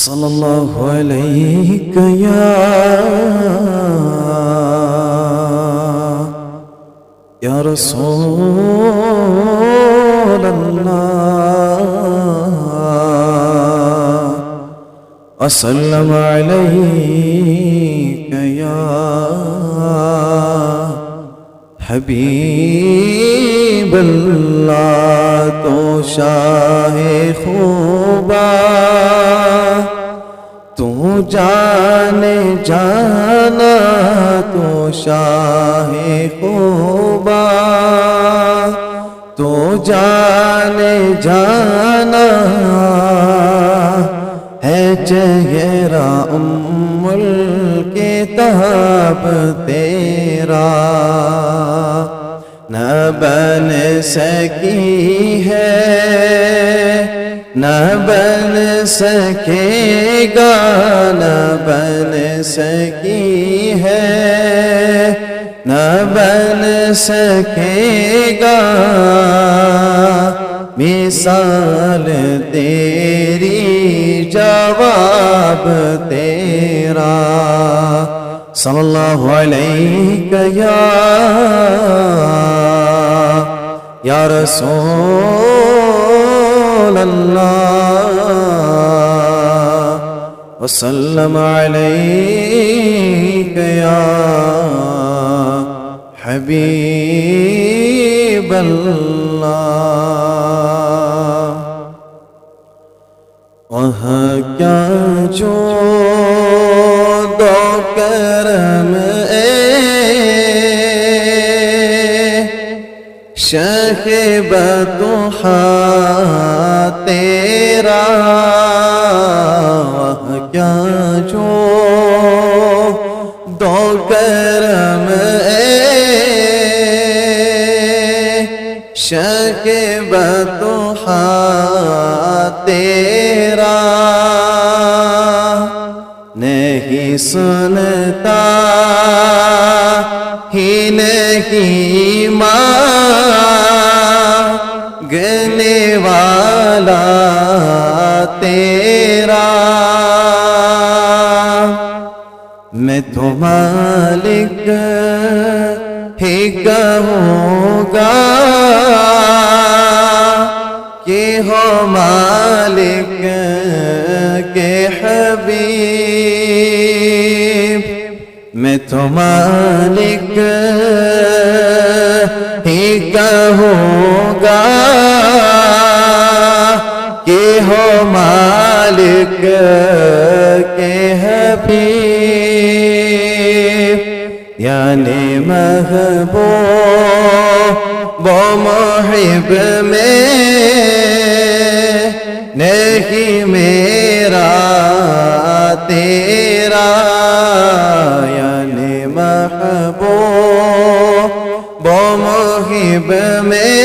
صلی اللہ علیہ یا رسول اللہ وسلم علیک یا حبیب اللہ تو شاہ خوبا تو جانے جانا تو شاہ خوبا تو جانے جانا ہے چہرہ ام الکتاب تیرا نہ بن سکی ہے نہ بن سکے گا نہ بن سکی ہے نہ بن سکے گا مثال تیری جواب تیرا صلی اللہ علیہ یا رسول اللہ وسلم علیک یا حبیب اللہ وہاں کیا جو دو کرم شیخ بطحا تیرا وہاں کیا جو دو کرم شیخ بطحا تیرا نہیں سنتا ہی نہیں مانگنے والا تیرا میں تو مالک ہی کہوں گا کہ ہو مالک کے حبیب میں تو مالک ہی کہوں گا کہ ہو مالک کے حبیب یعنی محبوب و محب میں نہیں میرا تیرا یعنی محبوب و محب میں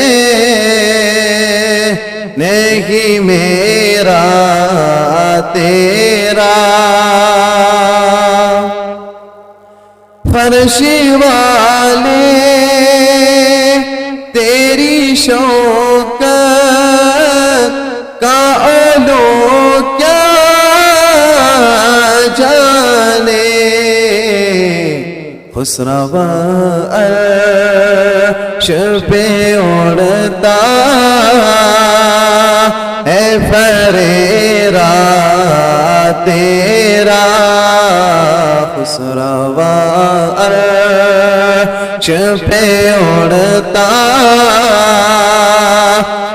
نہیں میرا تیرا فرش والے تیری شوکت کا علو کیا جانے خسروا عرش پہ اڑتا ہے فریرا تیرا خسروا عرش پہ اڑتا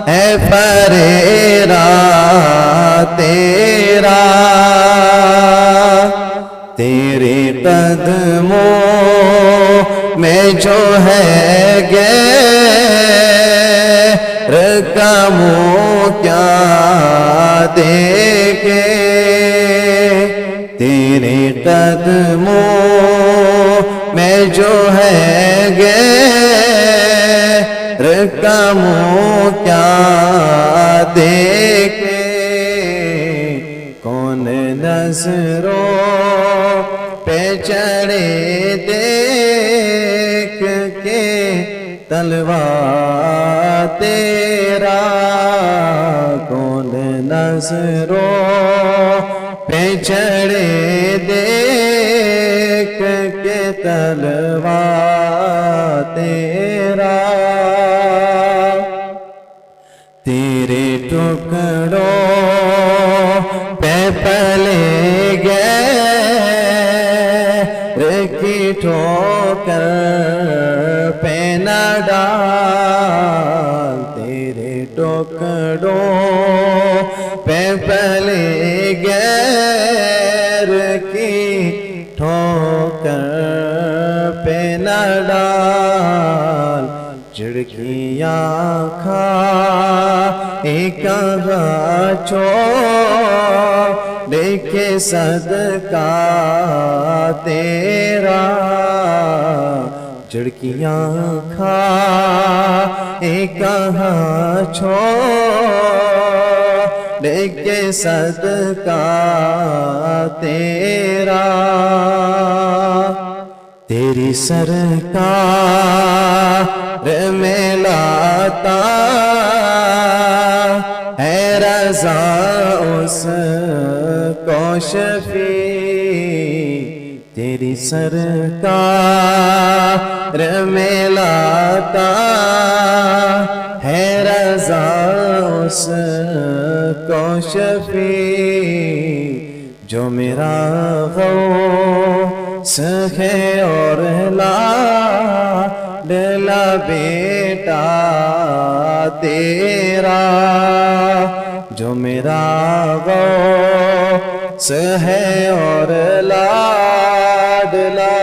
ہے فریرا تیرا تیرے قدموں میں جو ہے غیر کا منہ کیا دیکھے تیرے قدموں میں جو ہے غیر کا منہ کیا دیکھے کون نظروں پہ چڑھے دیکھ کے تلوا تیرا کون نظروں پہ پہ چڑھے دیکھ کے تلوا تیرا، تیرے ٹکڑوں پہ پلے غیر کی ٹھوکر پہ نہ ڈال، تیرے ٹکڑوں پہ پلے غیر کی ٹھوکر پہ نہ ڈال، جھڑکیاں کھا ایک چھوڑ دیکھے صدقہ تیرا، جھڑکیاں کھا ایک چھوڑ دیکھے صدقہ تیرا، تیری سرکار میں لاتا ہے رضا اس کو شفیع، تیری سرکار میں لاتا ہے رضا اس کو شفیع، جو میرا غوث ہے اور لاڈلا بیٹا تیرا، جو میرا غوث ہے اور لاڈلا